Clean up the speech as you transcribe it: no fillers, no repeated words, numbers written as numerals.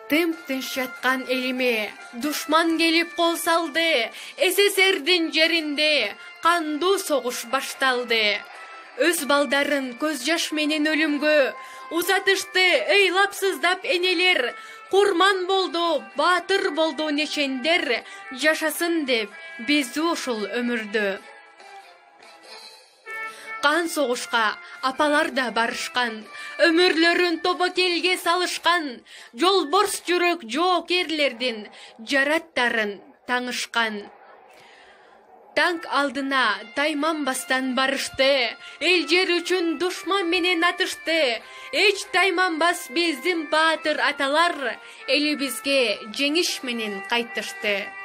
Тым-тынч жаткан элиме душман келип кол салды. СССРдин жеринде кандуу согуш башталды. Өз балдарын көз жаш менен өлүмгө узатышты ыйлапсыздап энелер. Курман болду, баатыр болду нечендер, жашасын деп биздүү ушул өмүрдө. Кан согушка апалар да барышкан, өмүрлөрүн тобокелге салышкан, жолборс жүрөк жоокерлердин жараттарын таңышкан. Танк алдына тайманбастан барышты, эл жер үчүн душман менен атышты. Эч тайманбас биздин баатыр аталар, элибизге жеңиш менен кайтышты.